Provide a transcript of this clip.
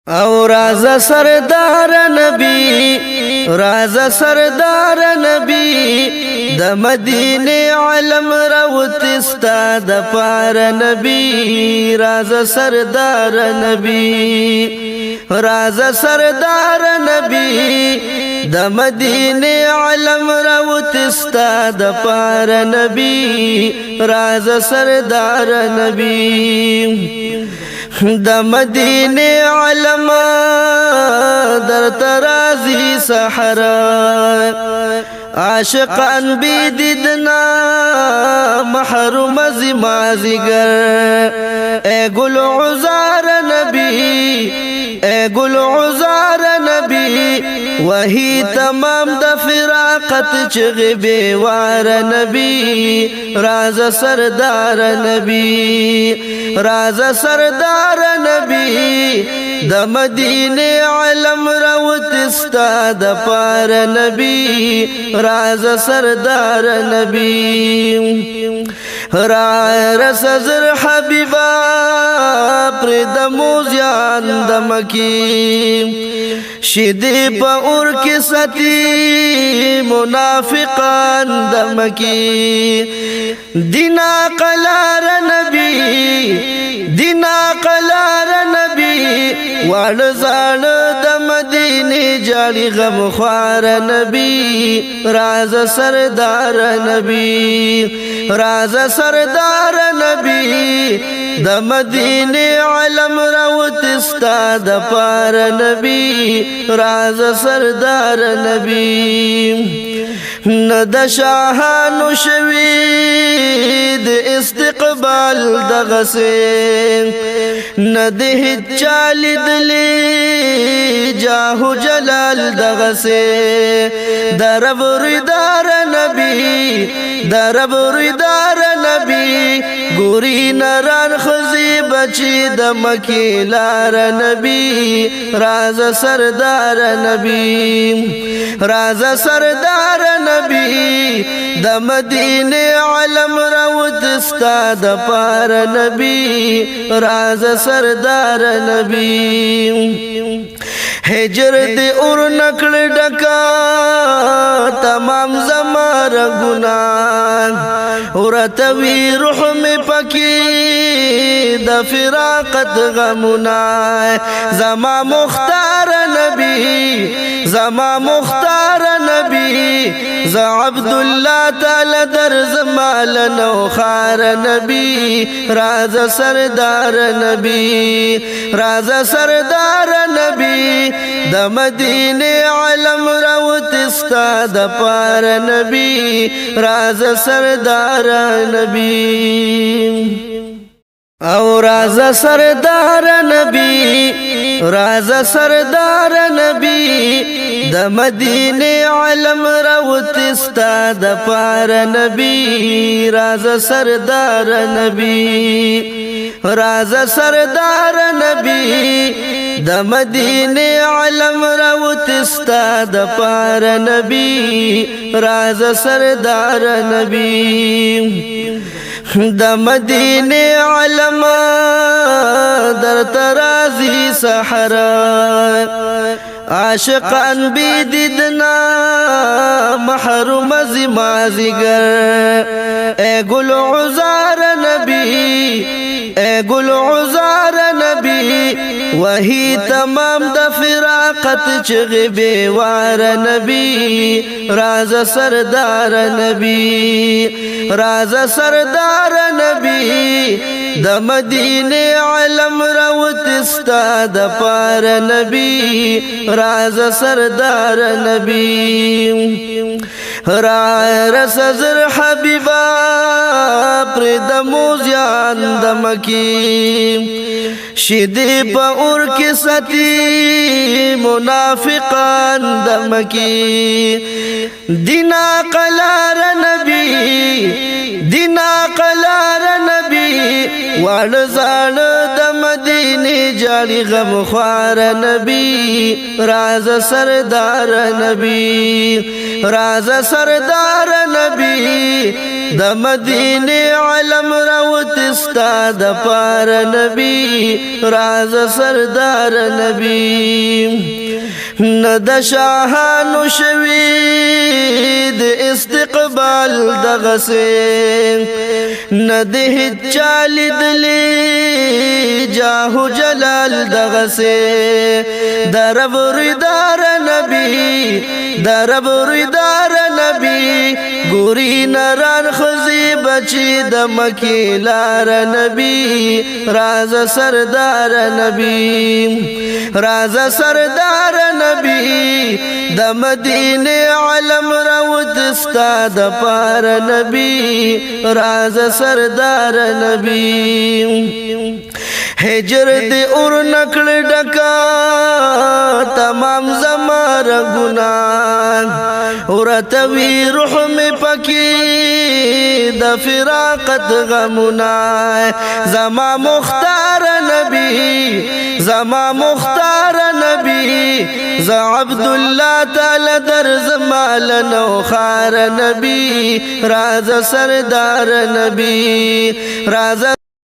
او راز سردار نبی راز سردار نبی د مدینه علم روتستا د پار نبی راز سردار نبی راز سردار نبی د مدینه علم روتستا د پار نبی راز سردار نبی د مدینه علم در ترازی صحرا عاشقان بیدیدنا محروم زمازگر اے گل عزار نبی اے گل عزار نبی وہی تمام د فراقت چغ بیوار نبی راز سردار نبی راز سردار نبی د مدینه علم روتستا د پار نبی راز سردار نبی را رسزر حبیبا پرد موزیان دمکی شیدی پا اور کی ستی منافقان دمکی دینا قلار نبی دینا قلار نبی وان زان د مدینه جاری غم خوار نبی راز سردار نبی راز سردار نبی د مدینه علم روتستا د پار نبی راز سردار نبی ند شاهانو شوید استقبال دغسه ند هچال دلی جاهو جلال دغسه درب ردار نبی درب ردار نبی گوری نران خزی بچی د مکی لار نبی راز سردار نبی راز سردار نبی د مدینه علم روتستا د پار نبی راز سردار نبی ہجر دی اور نکڑ ڈکا تمام زمار گناہ ورتوی روح میں پکی د فراقت غمنا زما مختار نبی زما مختار نبی ز عبداللہ تعالی در زمال نو خار نبی راز سردار نبی راز سردار نبی د مدینه علم روتستا د پار نبی راز سردار نبی او راز سردار نبی راز سردار نبی د مدینه علم روتستا د پار نبی راز سردار نبی راز سردار نبی د مدینه علم روتستا د پار نبی راز سردار نبی د مدینه علم در ترازی صحرا عاشقان بیدیدنا محروم زمازگر اے گل عزار نبی اے گل عزار نبی وہی تمام د فراقت چغ بیوار نبی راز سردار نبی راز سردار نبی د مدینه علم روتستا د پار نبی راز سردار نبی را رسزر حبیبا پرد موزیان دمکی شیدی پا اور کی ستی منافقان دمکی دینا قلار نبی دینا قلار نبی وړ زړ د مدینه جاړي غم خوار نبی راز سردار نبی راز سردار نبی د مدینه علم راوت استاد پار نبی راز سردار نبی ند شاهانو شوید استقبال دغسه ند هچال دلی جاهو جلال دغسه درب ردار نبی درب ردار نبی ګوري نران خزي بچي د مکی لار نبی راز سردار نبی راز سردار نبی د مدینه علم راوت استاد پار نبی راز سردار نبی هجر دی اور نکړ ډکا تمام زمار ګناه ورتوی روح می پکی د فراقت غمنا زما مختار نبی زما مختار نبی ز عبد الله تعالی در زمال نو خار نبی راز سردار نبی راز